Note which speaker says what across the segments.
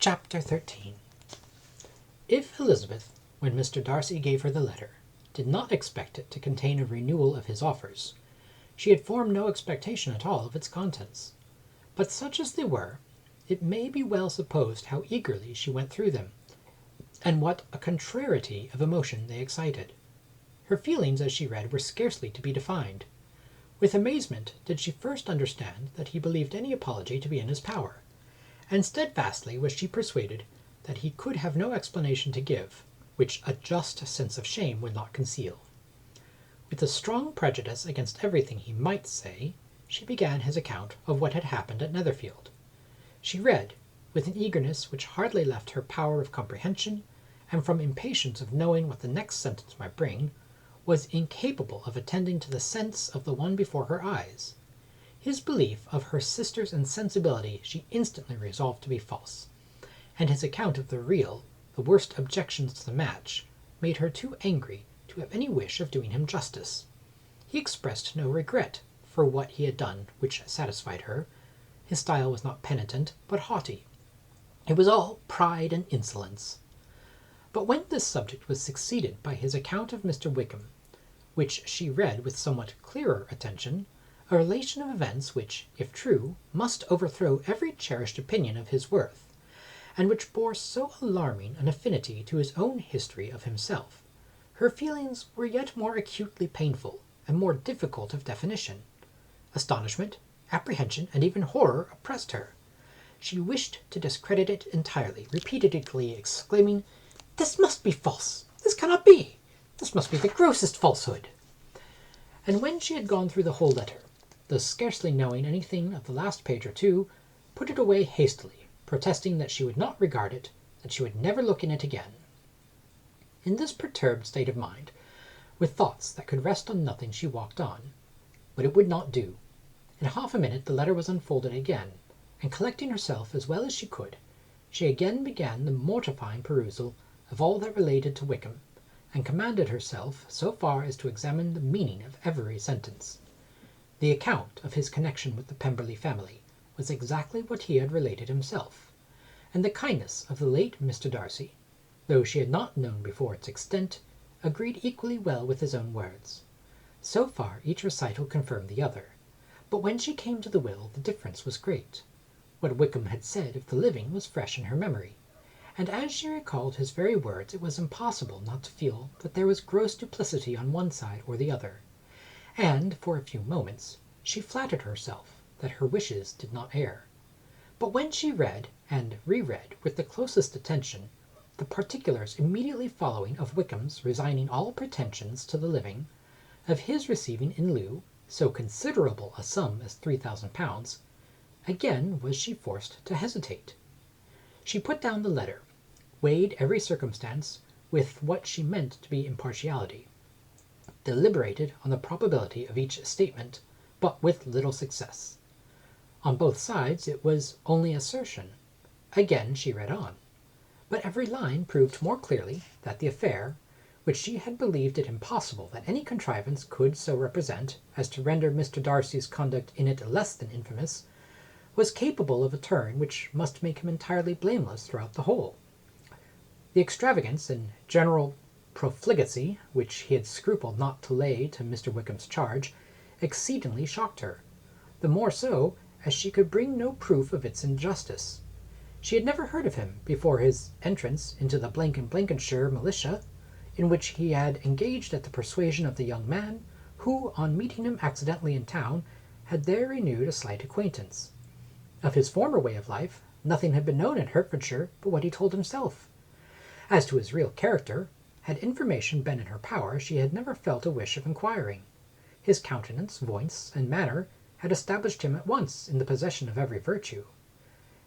Speaker 1: Chapter 13. If Elizabeth, when Mr. Darcy gave her the letter, did not expect it to contain a renewal of his offers, she had formed no expectation at all of its contents. But such as they were, it may be well supposed how eagerly she went through them, and what a contrariety of emotion they excited. Her feelings as she read were scarcely to be defined. With amazement did she first understand that he believed any apology to be in his power, and steadfastly was she persuaded that he could have no explanation to give, which a just sense of shame would not conceal. With a strong prejudice against everything he might say, she began his account of what had happened at Netherfield. She read, with an eagerness which hardly left her power of comprehension, and from impatience of knowing what the next sentence might bring, was incapable of attending to the sense of the one before her eyes. His belief of her sister's insensibility she instantly resolved to be false, and his account of the worst objections to the match, made her too angry to have any wish of doing him justice. He expressed no regret for what he had done which satisfied her. His style was not penitent, but haughty. It was all pride and insolence. But when this subject was succeeded by his account of Mr. Wickham, which she read with somewhat clearer attention, a relation of events which, if true, must overthrow every cherished opinion of his worth, and which bore so alarming an affinity to his own history of himself, her feelings were yet more acutely painful, and more difficult of definition. Astonishment, apprehension, and even horror oppressed her. She wished to discredit it entirely, repeatedly exclaiming, "This must be false! This cannot be! This must be the grossest falsehood!" And when she had gone through the whole letter, though scarcely knowing anything of the last page or two, put it away hastily, protesting that she would not regard it, that she would never look in it again. In this perturbed state of mind, with thoughts that could rest on nothing, she walked on. But it would not do. In half a minute the letter was unfolded again, and collecting herself as well as she could, she again began the mortifying perusal of all that related to Wickham, and commanded herself so far as to examine the meaning of every sentence. The account of his connection with the Pemberley family was exactly what he had related himself, and the kindness of the late Mr. Darcy, though she had not known before its extent, agreed equally well with his own words. So far each recital confirmed the other, but when she came to the will the difference was great. What Wickham had said of the living was fresh in her memory, and as she recalled his very words it was impossible not to feel that there was gross duplicity on one side or the other, and for a few moments she flattered herself that her wishes did not err. But when she read and re-read with the closest attention the particulars immediately following of Wickham's resigning all pretensions to the living, of his receiving in lieu so considerable a sum as £3,000, again was she forced to hesitate. She put down the letter, weighed every circumstance with what she meant to be impartiality, deliberated on the probability of each statement, but with little success. On both sides it was only assertion. Again she read on, but every line proved more clearly that the affair, which she had believed it impossible that any contrivance could so represent as to render Mr. Darcy's conduct in it less than infamous, was capable of a turn which must make him entirely blameless throughout the whole. The extravagance and general profligacy which he had scrupled not to lay to Mr. Wickham's charge exceedingly shocked her, the more so as she could bring no proof of its injustice. She had never heard of him before his entrance into the Blankenshire militia, in which he had engaged at the persuasion of the young man, who, on meeting him accidentally in town, had there renewed a slight acquaintance. Of his former way of life nothing had been known in Hertfordshire but what he told himself. As to his real character, had information been in her power, she had never felt a wish of inquiring. His countenance, voice, and manner had established him at once in the possession of every virtue.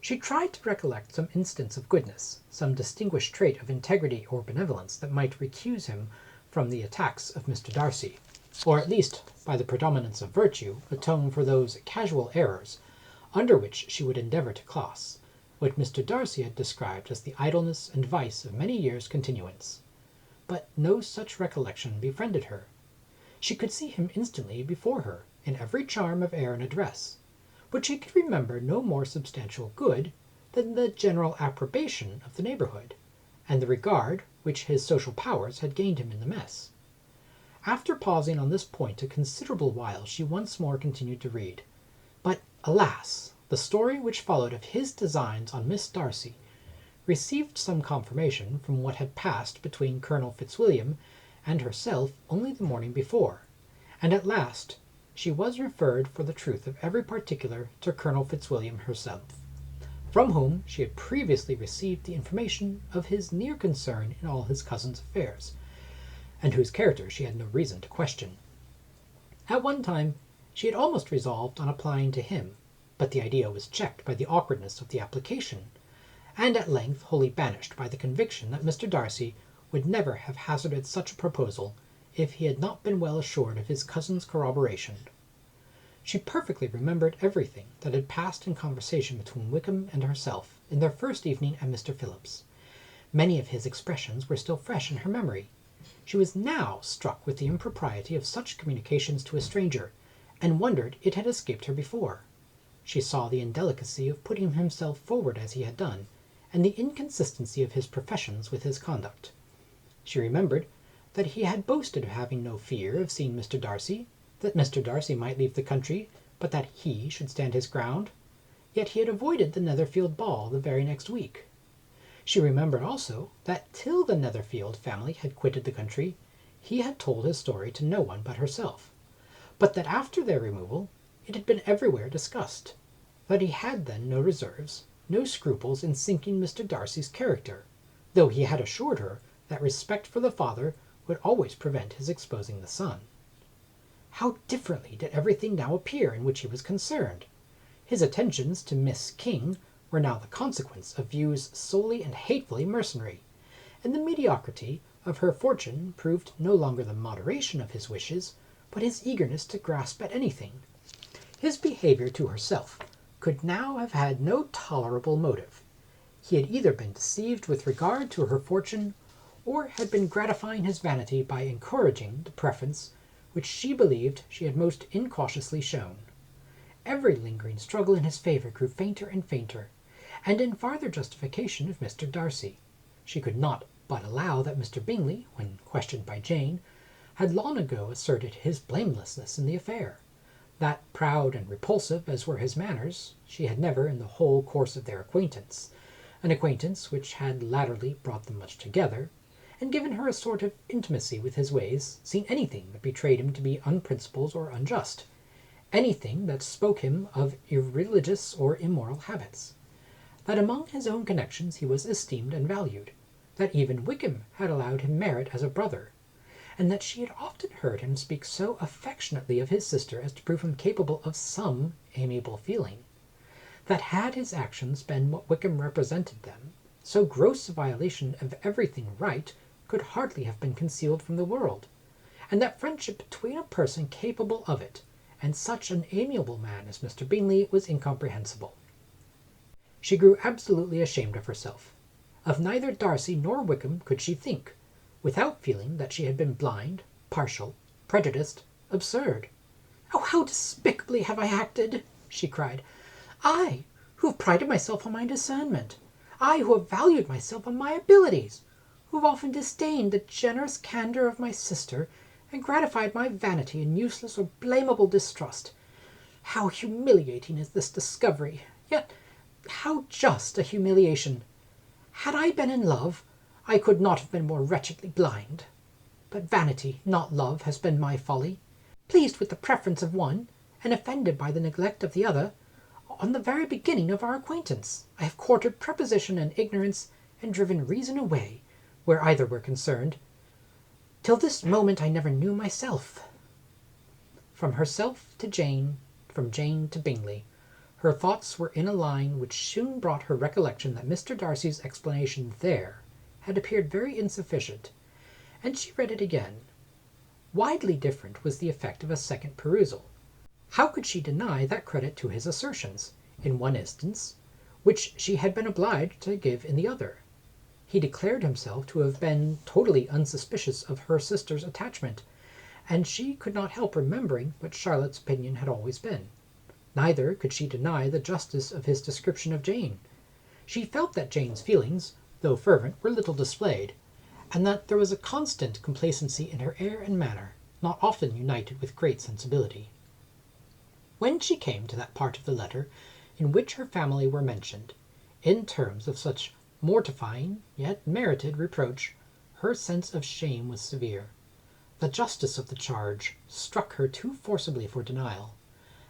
Speaker 1: She tried to recollect some instance of goodness, some distinguished trait of integrity or benevolence that might recuse him from the attacks of Mr. Darcy, or at least, by the predominance of virtue, atone for those casual errors under which she would endeavour to class what Mr. Darcy had described as the idleness and vice of many years' continuance. But no such recollection befriended her. She could see him instantly before her, in every charm of air and address, but she could remember no more substantial good, than the general approbation of the neighbourhood, and the regard which his social powers had gained him in the mess. After pausing on this point a considerable while, she once more continued to read. But, alas! the story which followed of his designs on Miss Darcy received some confirmation from what had passed between Colonel Fitzwilliam and herself only the morning before, and at last she was referred for the truth of every particular to Colonel Fitzwilliam herself, from whom she had previously received the information of his near concern in all his cousin's affairs, and whose character she had no reason to question. At one time she had almost resolved on applying to him, but the idea was checked by the awkwardness of the application, and at length wholly banished by the conviction that Mr. Darcy would never have hazarded such a proposal if he had not been well assured of his cousin's corroboration. She perfectly remembered everything that had passed in conversation between Wickham and herself in their first evening at Mr. Phillip's. Many of his expressions were still fresh in her memory. She was now struck with the impropriety of such communications to a stranger, and wondered it had escaped her before. She saw the indelicacy of putting himself forward as he had done, and the inconsistency of his professions with his conduct. She remembered that he had boasted of having no fear of seeing Mr. Darcy, that Mr. Darcy might leave the country, but that he should stand his ground, yet he had avoided the Netherfield ball the very next week. She remembered also that till the Netherfield family had quitted the country, he had told his story to no one but herself, but that after their removal it had been everywhere discussed, that he had then no reserves, no scruples in sinking Mr. Darcy's character, though he had assured her that respect for the father would always prevent his exposing the son. How differently did everything now appear in which he was concerned! His attentions to Miss King were now the consequence of views solely and hatefully mercenary, and the mediocrity of her fortune proved no longer the moderation of his wishes, but his eagerness to grasp at anything. His behaviour to herself could now have had no tolerable motive. He had either been deceived with regard to her fortune, or had been gratifying his vanity by encouraging the preference which she believed she had most incautiously shown. Every lingering struggle in his favour grew fainter and fainter, and in farther justification of Mr. Darcy. She could not but allow that Mr. Bingley, when questioned by Jane, had long ago asserted his blamelessness in the affair, that, proud and repulsive as were his manners, she had never, in the whole course of their acquaintance, an acquaintance which had latterly brought them much together, and given her a sort of intimacy with his ways, seen anything that betrayed him to be unprincipled or unjust, anything that spoke him of irreligious or immoral habits, that among his own connections he was esteemed and valued, that even Wickham had allowed him merit as a brother, and that she had often heard him speak so affectionately of his sister as to prove him capable of some amiable feeling, that had his actions been what Wickham represented them, so gross a violation of everything right could hardly have been concealed from the world, and that friendship between a person capable of it, and such an amiable man as Mr. Bingley, was incomprehensible. She grew absolutely ashamed of herself. Of neither Darcy nor Wickham could she think, without feeling that she had been blind, partial, prejudiced, absurd. "Oh, how despicably have I acted!" she cried. "I, who have prided myself on my discernment! I, who have valued myself on my abilities! Who have often disdained the generous candour of my sister, and gratified my vanity in useless or blamable distrust! How humiliating is this discovery! Yet how just a humiliation! Had I been in love, I could not have been more wretchedly blind. But vanity, not love, has been my folly. Pleased with the preference of one, and offended by the neglect of the other, on the very beginning of our acquaintance, I have courted prepossession and ignorance, and driven reason away, where either were concerned. Till this moment I never knew myself." From herself to Jane, from Jane to Bingley, her thoughts were in a line which soon brought her recollection that Mr. Darcy's explanation there had appeared very insufficient, and she read it again. Widely different was the effect of a second perusal. How could she deny that credit to his assertions, in one instance, which she had been obliged to give in the other? He declared himself to have been totally unsuspicious of her sister's attachment, and she could not help remembering what Charlotte's opinion had always been. Neither could she deny the justice of his description of Jane. She felt that Jane's feelings, though fervent, were little displayed, and that there was a constant complacency in her air and manner, not often united with great sensibility. When she came to that part of the letter in which her family were mentioned, in terms of such mortifying yet merited reproach, her sense of shame was severe. The justice of the charge struck her too forcibly for denial,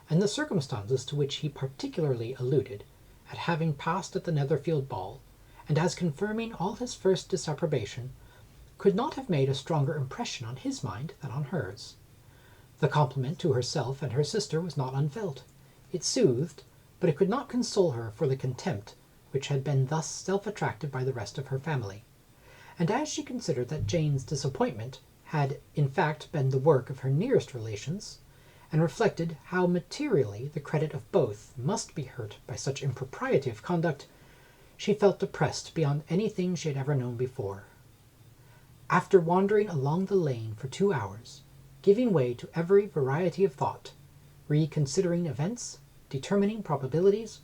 Speaker 1: and the circumstances to which he particularly alluded, at having passed at the Netherfield ball, and as confirming all his first disapprobation, could not have made a stronger impression on his mind than on hers. The compliment to herself and her sister was not unfelt. It soothed, but it could not console her for the contempt which had been thus self-attracted by the rest of her family, and as she considered that Jane's disappointment had in fact been the work of her nearest relations, and reflected how materially the credit of both must be hurt by such impropriety of conduct, she felt depressed beyond anything she had ever known before. After wandering along the lane for 2 hours, giving way to every variety of thought, reconsidering events, determining probabilities,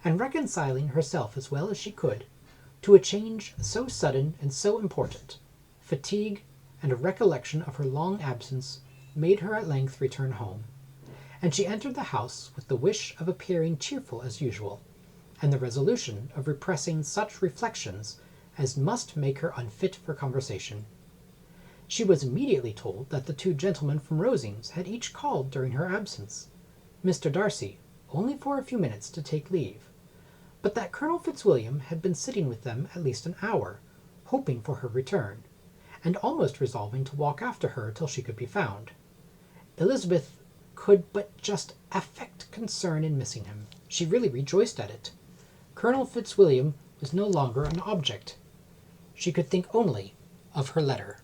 Speaker 1: and reconciling herself as well as she could to a change so sudden and so important, fatigue and a recollection of her long absence made her at length return home, and she entered the house with the wish of appearing cheerful as usual, and the resolution of repressing such reflections as must make her unfit for conversation. She was immediately told that the 2 gentlemen from Rosings had each called during her absence, Mr. Darcy only for a few minutes to take leave, but that Colonel Fitzwilliam had been sitting with them at least an hour, hoping for her return, and almost resolving to walk after her till she could be found. Elizabeth could but just affect concern in missing him. She really rejoiced at it. Colonel Fitzwilliam was no longer an object. She could think only of her letter.